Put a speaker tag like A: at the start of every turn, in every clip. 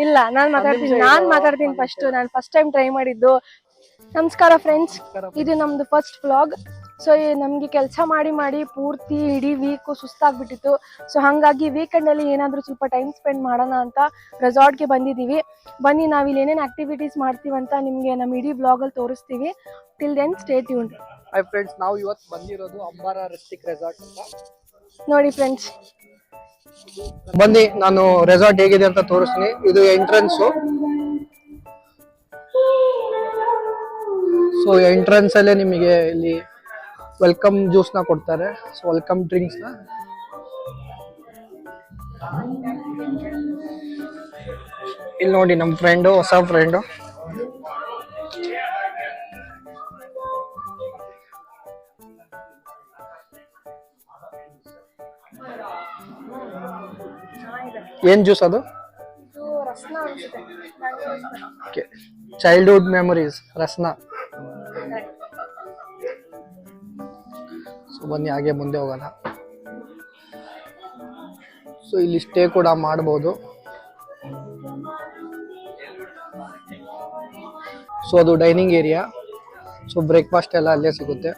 A: ಇಲ್ಲ ನಾನ್ ಮಾತಾಡ್ತೀನಿ ಫಸ್ಟ್. ನಾನು ಫಸ್ಟ್ ಟೈಮ್ ಟ್ರೈ ಮಾಡಿದ್ದು. ನಮಸ್ಕಾರ ಫ್ರೆಂಡ್ಸ್, ಇದು ನಮ್ದು ಫಸ್ಟ್ ವ್ಲಾಗ್. ಸೊ ನಮ್ಗೆ ಕೆಲಸ ಮಾಡಿ ಪೂರ್ತಿ ಇಡೀ ವೀಕ್ ಸುಸ್ತಾಗ್ಬಿಟ್ಟಿತ್ತು. ಸೊ ಹಾಗಾಗಿ ವೀಕೆಂಡ್ ಅಲ್ಲಿ ಏನಾದ್ರೂ ಸ್ವಲ್ಪ ಟೈಮ್ ಸ್ಪೆಂಡ್ ಮಾಡೋಣ ಅಂತ ರೆಸಾರ್ಟ್ಗೆ ಬಂದಿದ್ದೀವಿ. ಬನ್ನಿ ನಾವಿಲ್ಲಿ ಏನೇನು ಆಕ್ಟಿವಿಟೀಸ್ ಮಾಡ್ತೀವಂತ ನಿಮ್ಗೆ ನಮ್ಮ ಇಡೀ ವ್ಲಾಗ್ ಅಲ್ಲಿ ತೋರಿಸ್ತೀವಿ. Till then stay tuned.
B: Hi friends, ನಾವು ಇವತ್ತು ಬಂದಿರೋದು ಅಂಬಾರಾ ರೆಸ್ಟಿಕ್ ರೆಸಾರ್ಟ್ ಅಂತ.
A: ನೋಡಿ ಫ್ರೆಂಡ್ಸ್,
B: ಬನ್ನಿ ನಾನು ರೆಸಾರ್ಟ್ ಹೇಗಿದೆ ಅಂತ ತೋರಿಸ್ತೀನಿ. ಇದು ಎಂಟ್ರೆನ್ಸ್. ಸೊ ಎಂಟ್ರೆನ್ಸ್ ಅಲ್ಲೇ ನಿಮಗೆ ಇಲ್ಲಿ ವೆಲ್ಕಮ್ ಜ್ಯೂಸ್ ನ ಕೊಡ್ತಾರೆ. ಸೊ ವೆಲ್ಕಮ್ ಡ್ರಿಂಕ್ಸ್ ನ ಇಲ್ಲಿ ನೋಡಿ, ನಮ್ಮ ಫ್ರೆಂಡು, ಹೊಸ ಫ್ರೆಂಡು. ಏನ್ ಜ್ಯೂಸ್ ಅದು? Childhood memories, Rasna. ಸೊ ಬನ್ನಿ ಹಾಗೆ ಮುಂದೆ ಹೋಗೋಣ. ಸೊ ಇಲ್ಲಿ ಸ್ಟೇ ಕೂಡ ಮಾಡಬಹುದು. ಸೊ ಅದು ಡೈನಿಂಗ್ ಏರಿಯಾ. ಸೊ ಬ್ರೇಕ್ಫಾಸ್ಟ್ ಎಲ್ಲ ಅಲ್ಲೇ ಸಿಗುತ್ತೆ.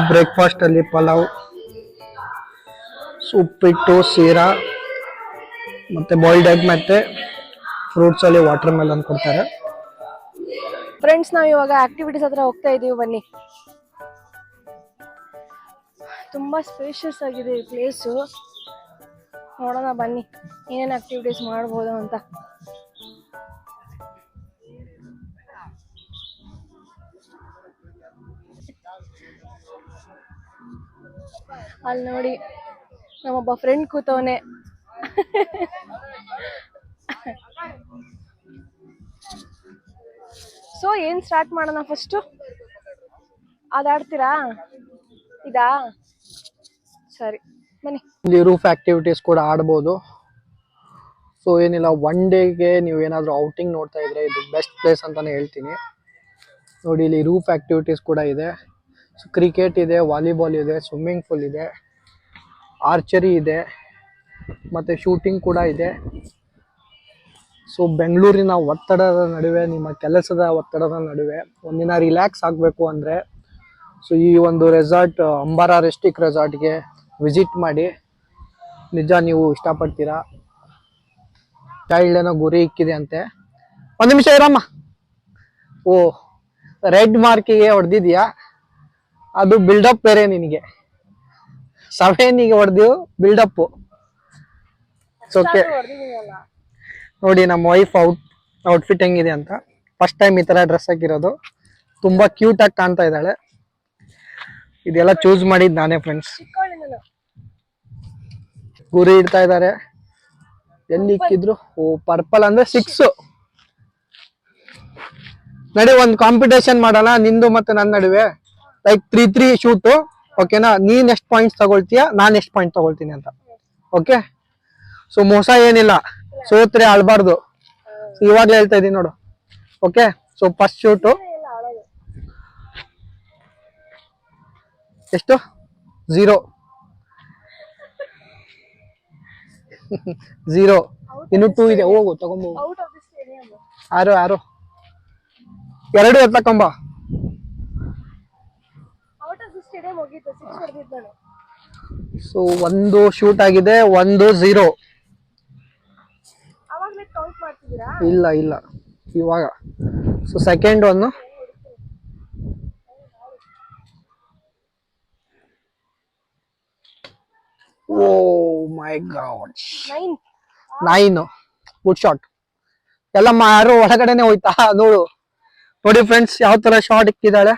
B: ಬ್ರೇಕ್ಫಾಸ್ಟ್ ಅಲ್ಲಿ ಪಲಾವ್, ಉಪ್ಪಿಟ್ಟು, ಸೀರಾ, ಮತ್ತೆ ಬಾಯ್ಲ್ಡ್ ಎಗ್, ಮತ್ತೆ ಫ್ರೂಟ್ಸ್ ಅಲ್ಲಿ ವಾಟರ್ ಮೆಲನ್ ಕೊಡ್ತಾರೆ.
A: ಫ್ರೆಂಡ್ಸ್, ನಾವು ಇವಾಗ ಆಕ್ಟಿವಿಟೀಸ್ ಹತ್ರ ಹೋಗ್ತಾ ಇದೀವಿ. ಬನ್ನಿ. ತುಂಬಾ ಸ್ಪೇಷಿಯಸ್ ಆಗಿದೆ ಈ ಪ್ಲೇಸು. ನೋಡೋಣ ಬನ್ನಿ ಏನೇನು ಆಕ್ಟಿವಿಟೀಸ್ ಮಾಡ್ಬೋದು ಅಂತ. ಅಲ್ಲಿ ನೋಡಿ, ನಮ್ಮೊಬ್ಬ ಫ್ರೆಂಡ್ ಕೂತವನೆ. ಸೊ ಏನ್ ಸ್ಟಾರ್ಟ್ ಮಾಡೋಣ ಫಸ್ಟ್? ಅದಾಡ್ತೀರಾ? ಇದಾ? ಸರಿ ಬನ್ನಿ.
B: ಇಲ್ಲಿ ರೂಫ್ ಆಕ್ಟಿವಿಟೀಸ್ ಕೂಡ ಆಡ್ಬೋದು. ಸೊ ಏನಿಲ್ಲ, ಒನ್ ಡೇಗೆ ನೀವು ಏನಾದರೂ ಔಟಿಂಗ್ ನೋಡ್ತಾ ಇದ್ರೆ ಇದು ಬೆಸ್ಟ್ ಪ್ಲೇಸ್ ಅಂತಾನೆ ಹೇಳ್ತೀನಿ. ನೋಡಿ, ಇಲ್ಲಿ ರೂಫ್ ಆಕ್ಟಿವಿಟೀಸ್ ಕೂಡ ಇದೆ. ಸೊ ಕ್ರಿಕೆಟ್ ಇದೆ, ವಾಲಿಬಾಲ್ ಇದೆ, ಸ್ವಿಮ್ಮಿಂಗ್ ಪೂಲ್ ಇದೆ, ಆರ್ಚರಿ ಇದೆ, ಮತ್ತು ಶೂಟಿಂಗ್ ಕೂಡ ಇದೆ. ಸೊ ಬೆಂಗಳೂರಿನ ಒತ್ತಡದ ನಡುವೆ, ನಿಮ್ಮ ಕೆಲಸದ ಒತ್ತಡದ ನಡುವೆ ಒಂದಿನ ರಿಲ್ಯಾಕ್ಸ್ ಆಗಬೇಕು ಅಂದರೆ ಸೊ ಈ ಒಂದು ರೆಸಾರ್ಟ್, ಅಂಬಾರಾ ರೆಸ್ಟಿಕ್ ರೆಸಾರ್ಟ್ಗೆ ವಿಸಿಟ್ ಮಾಡಿ. ನಿಜ ನೀವು ಇಷ್ಟಪಡ್ತೀರಾ. ಚೈಲ್ಡ್ ಏನೋ ಗುರಿ ಇಕ್ಕಿದೆ ಅಂತೆ. ಒಂದು ನಿಮಿಷ ಇರಮ್ಮ. ಓ, ರೆಡ್ ಮಾರ್ಕಿಗೆ ಹೊಡೆದಿದ್ಯಾ? ಅದು ಬಿಲ್ಡಪ್ ಬೇರೆ ನಿನಗೆ. 7ಗೆ ಹೊಡೆದಿವು ಬಿಲ್ಡಪ್. ಓಕೆ, ನೋಡಿ ನಮ್ಮ ವೈಫ್ ಔಟ್ಫಿಟ್ ಹೆಂಗಿದೆ ಅಂತ. ಫಸ್ಟ್ ಟೈಮ್ ಈ ತರ ಡ್ರೆಸ್ ಹಾಕಿರೋದು. ತುಂಬಾ ಕ್ಯೂಟ್ ಆಗಿ ಕಾಣ್ತಾ ಇದ್ದಾಳೆ. ಇದೆಲ್ಲ ಚೂಸ್ ಮಾಡಿದ್ ನಾನೇ ಫ್ರೆಂಡ್ಸ್. ಗುರಿ ಇಡ್ತಾ ಇದ್ದಾರೆ. ಎಲ್ಲಿ ಇಕ್ಕಿದ್ರು? ಓ, ಪರ್ಪಲ್ ಅಂದ್ರೆ 6. ನಡಿ, ಒಂದು ಕಾಂಪಿಟೇಷನ್ ಮಾಡೋಣ ನಿಂದು ಮತ್ತೆ ನನ್ನ ನಡುವೆ. Like 3-3 shoot. ಓಕೆನಾ? ನೀನ್ ಎಷ್ಟು ಪಾಯಿಂಟ್ಸ್ ತಗೊಳ್ತೀಯ, ನಾನು ಎಷ್ಟು ಪಾಯಿಂಟ್ ತಗೊಳ್ತೀನಿ ಅಂತ. ಓಕೆ? ಸೊ ಮೋಸ ಏನಿಲ್ಲ, ಸೋತ್ರೆ ಆಳ್ಬಾರ್ದು. ಇವಾಗ್ಲೇ ಹೇಳ್ತಾ ಇದೀನಿ ನೋಡು. ಓಕೆ? ಸೊ ಫಸ್ಟ್ ಶೂಟು ಎಷ್ಟು? 0. 0. ಇನ್ನು 2 ಇದೆ. ಹೋಗು ತಗೊಂಬೋಗು. 6 2 ಎತ್ತಕೊಂಬ. ಸೊ ಒಂದು ಶೂಟ್ ಆಗಿದೆ, ಒಂದು 0. ಇಲ್ಲ ಇವಾಗ. So second one. Oh my god, 9. Good shot. ಎಲ್ಲಮ್ಮ ಯಾರು ಒಳಗಡೆನೆ ಹೋಯ್ತಾ ನೋಡು. ನೋಡಿ ಫ್ರೆಂಡ್ಸ್, ಯಾವ ತರ ಶಾಟ್ ಇಕ್ಕಿದ್ದಾಳೆ.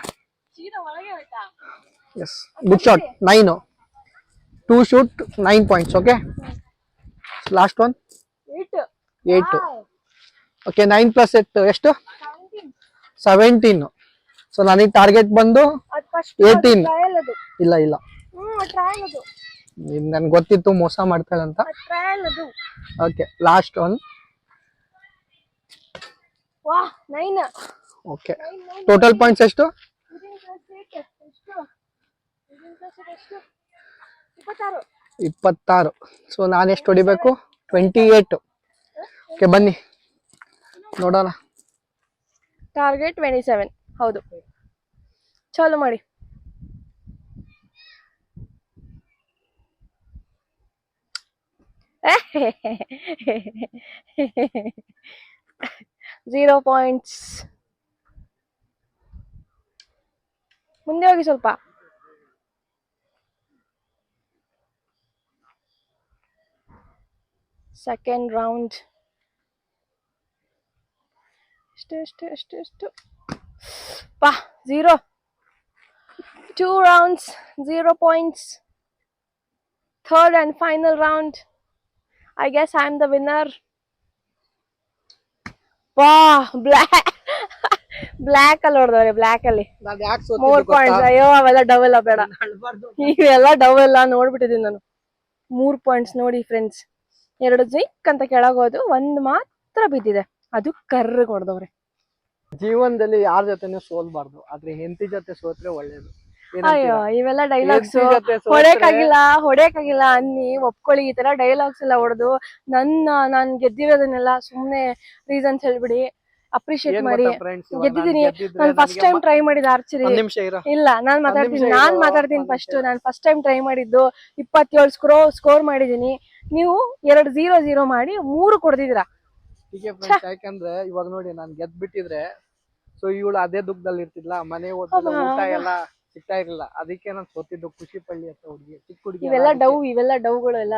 B: Yes, good shot. 9. 2 shoot, 9 points. Okay, last one 8. Okay, 9 + 8 ಎಷ್ಟು? 17. ಸೊ ನನಗೆ ಟಾರ್ಗೆಟ್ ಬಂದು 18. ಇಲ್ಲ ನನ್ಗೆ ಗೊತ್ತಿತ್ತು ಮೋಸ ಮಾಡ್ತಾಳೆ ಅಂತ. Okay, last one.
A: 9.
B: Okay, total points ಎಷ್ಟು? 26. ಸೊ ನಾನು ಎಷ್ಟು ಹೊಡಿಬೇಕು? 28. ಓಕೆ, ಬನ್ನಿ ನೋಡೋಣ.
A: ಟಾರ್ಗೆಟ್ 27. ಹೌದು, ಚಾಲು ಮಾಡಿ. Zero points. ಮುಂದೆ ಹೋಗಿ ಸ್ವಲ್ಪ. Second round. ಎಷ್ಟು ಪಾ 0. 2 rounds, 0 points. Third and final round. I guess I'm the winner. Wow, black ಅಲ್ಲಿ ಹೊಡೆದವ್ರೆ. ಬ್ಲ್ಯಾಕ್ ಅಲ್ಲಿ 3 points. ಅಯ್ಯೋ, ಅವೆಲ್ಲ ಡಬಲ್ ಬೇಡ, ಇವೆಲ್ಲ ಡಬಲ್ ನೋಡ್ಬಿಟ್ಟಿದೀನಿ ನಾನು. 3 points ನೋಡಿ ಫ್ರೆಂಡ್ಸ್. 2 ಜಿಕ್ ಅಂತ ಕೆಳಗೋದು, 1 ಮಾತ್ರ ಬಿದ್ದಿದೆ, ಅದು ಕರ್ರಗ್ ಹೊಡೆದವ್ರೆ.
B: ಜೀವನದಲ್ಲಿ ಯಾರ ಜೊತೆನೂ ಸೋಲ್ಬಾರ್ದು, ಆದ್ರೆ ಹೆಂಡತಿ ಜೊತೆ ಸೋತ್ರೆ ಒಳ್ಳೇದು.
A: ಅಯ್ಯೋ, ಇವೆಲ್ಲ ಡೈಲಾಗ್ಸ್ ಹೊಡೆಯಕ್ಕಾಗಿಲ್ಲ ಅನ್ನಿ ಒಪ್ಕೊಳ್ಳಿ. ಈ ತರ ಡೈಲಾಗ್ಸ್ ಎಲ್ಲ ಹೊಡೆದು ನಾನ್ ಗೆದ್ದಿರೋದನ್ನೆಲ್ಲ ಸುಮ್ನೆ ರೀಸನ್ಸ್ ಹೇಳ್ಬಿಡಿ, ಅಪ್ರಿಶಿಯೇಟ್ ಮಾಡಿ. ಗೆದ್ದಿದ್ದೀನಿ, ನಾನು ಫಸ್ಟ್ ಟೈಮ್ ಟ್ರೈ ಮಾಡಿದ ಆರ್ಚರಿ. ಇಲ್ಲ, ನಾನ್ ಮಾತಾಡ್ತೀನಿ ಫಸ್ಟ್. ನಾನು ಫಸ್ಟ್ ಟೈಮ್ ಟ್ರೈ ಮಾಡಿದ್ದು 27 ಸ್ಕೋರ್ ಮಾಡಿದೀನಿ. ನೀವು 2-0-0 ಮಾಡಿ 3 ಕೊಡ್ದಿದ್ದೀರಾ.
B: ಯಾಕಂದ್ರೆ ಇವಾಗ ನೋಡಿ, ನಾನ್ ಗೆದ್ಬಿಟ್ಟಿದ್ರೆ ಸೊ ಇವಳು ಅದೇ ದುಃಖದಲ್ಲಿ ಇರ್ತಿದ್ಲ, ಮನೆ ಹೋದ ಊಟ ಎಲ್ಲ ಸಿಗ್ತಾ ಇರ್ಲಿಲ್ಲ. ಅದಕ್ಕೆ ನಾನು ಸೋತಿದ್ದು. ಖುಷಿ ಪಳ್ಳಿ ಅಂತ ಹುಡುಗಿ, ಚಿಕ್ಕ ಹುಡುಗಿ.
A: ಇವೆಲ್ಲ ಡೌಗಳು ಎಲ್ಲ.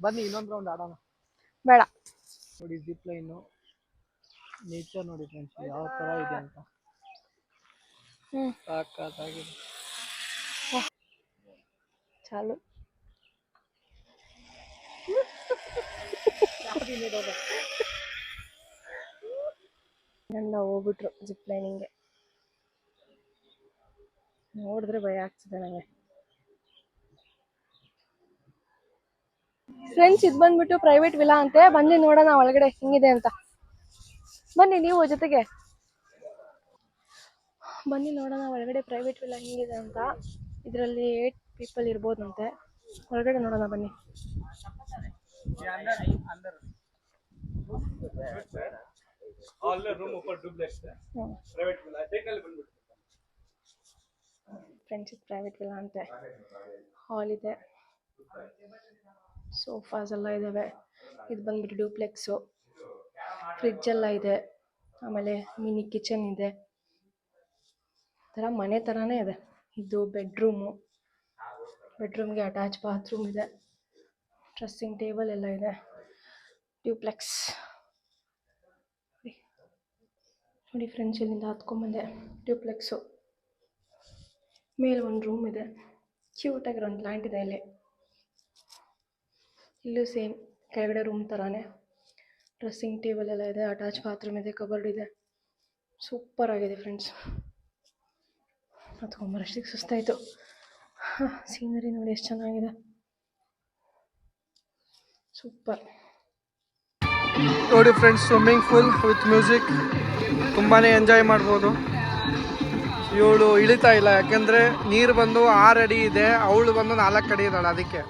B: ಬನ್ನಿ ಇನ್ನೊಂದ್ ರೌಂಡ್ ಆಡೋಣ.
A: ಬೇಡ
B: ನೋಡಿ, ಜಿಪ್ ಲೈನ್ ನೇಚರ್ ನೋಡಿ ಫ್ರೆಂಡ್ಸ್, ಯಾವ ತರ ಇದೆ ಅಂತ. ಸಾಕಾಗಿದೆ.
A: ಚಾಲು. ಹೋಗ್ಬಿಟ್ರು ಜಿಪ್ ಲೈನಿಂಗ್ಗೆ. ನೋಡಿದ್ರೆ ಭಯ ಆಗ್ತದೆ ನಂಗೆ. ಫ್ರೆಂಡ್ಸ್, ಇದು ಬಂದ್ಬಿಟ್ಟು ಪ್ರೈವೇಟ್ ವಿಲಾ ಅಂತೆ. ಬನ್ನಿ ನೋಡೋಣ ಒಳಗಡೆ ಹೆಂಗಿದೆ ಅಂತ. ಬನ್ನಿ ನೀವು ಜೊತೆಗೆ, ಬನ್ನಿ ನೋಡೋಣ ಒಳಗಡೆ ಪ್ರೈವೇಟ್ ವಿಲಾ ಹೆಂಗಿದೆ ಅಂತ. ಇದರಲ್ಲಿ 8 people ಇರ್ಬೋದಂತೆ. ಒಳಗಡೆ ನೋಡೋಣ ಬನ್ನಿ. ಫ್ರೆಂಡ್ಸ್, ಇದು ಪ್ರೈವೇಟ್ ವಿಲಾ ಅಂತೆ. ಹಾಲ್ ಇದೆ, ಸೋಫಾಸ್ ಎಲ್ಲ ಇದಾವೆ. ಇದು ಬಂದ್ಬಿಟ್ಟು ಡ್ಯೂಪ್ಲೆಕ್ಸು. ಫ್ರಿಡ್ಜ್ ಎಲ್ಲ ಇದೆ, ಆಮೇಲೆ ಮಿನಿ ಕಿಚನ್ ಇದೆ. ಥರ ಮನೆ ಥರನೇ ಇದೆ. ಇದು ಬೆಡ್ರೂಮು. ಬೆಡ್ರೂಮ್ಗೆ ಅಟ್ಯಾಚ್ ಬಾತ್ರೂಮ್ ಇದೆ. ಡ್ರೆಸ್ಸಿಂಗ್ ಟೇಬಲ್ ಎಲ್ಲ ಇದೆ. ಡ್ಯೂಪ್ಲೆಕ್ಸ್ ನೋಡಿ ಫ್ರೆಂಡ್ಸ್, ಇಲ್ಲಿಂದ ಹತ್ಕೊಂಡ್ಬಂದೆ. ಡ್ಯೂಪ್ಲೆಕ್ಸು ಮೇಲೆ ಒಂದು ರೂಮ್ ಇದೆ. ಕ್ಯೂಟಾಗಿರೋ ಒಂದು ಪ್ಲಾಂಟ್ ಇದೆ ಇಲ್ಲಿ. ಇಲ್ಲೂ ಸೇಮ್ ಕೆಳಗಡೆ ರೂಮ್ ಥರಾನೇ. ಡ್ರೆಸ್ಸಿಂಗ್ ಟೇಬಲ್ ಎಲ್ಲ ಇದೆ, ಅಟ್ಯಾಚ್ ಬಾತ್ರೂಮ್ ಇದೆ, ಕಬರ್ಡ್ ಇದೆ. ಸೂಪರ್ ಆಗಿದೆ ಫ್ರೆಂಡ್ಸ್. ಹತ್ಕೊಂಬರಷ್ಟಿಗೆ ಸುಸ್ತಾಯಿತು. ಸೀನರಿ ನೋಡಿ ಎಷ್ಟು ಚೆನ್ನಾಗಿದೆ, ಸೂಪರ್.
B: ನೋಡಿ friends, swimming pool with music, ತುಂಬಾ ಎಂಜಾಯ್ ಮಾಡ್ಬೋದು. ಇವಳು ಇಳಿತಾ ಇಲ್ಲ, ಯಾಕೆಂದರೆ ನೀರು ಬಂದು 6 ಅಡಿ ಇದೆ, ಅವಳು ಬಂದು 4 ಅಡಿ ಇದ್ದಾಳೆ. ಅದಕ್ಕೆ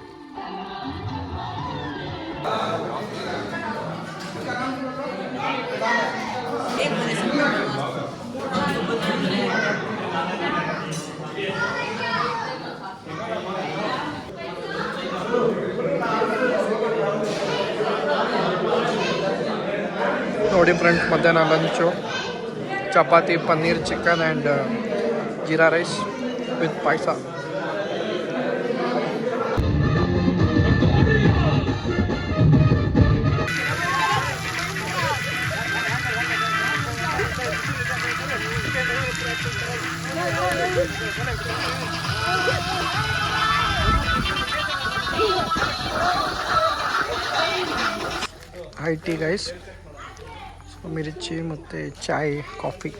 B: ನೋಡಿ ಫ್ರೆಂಡ್ಸ್, ಮಧ್ಯಾಹ್ನ lunch chapati, paneer, chicken and jeera rice with payasa. High tea guys, mirchi ಮತ್ತು ಚಾಯ್, ಕಾಫಿ.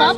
C: ಪಾಪ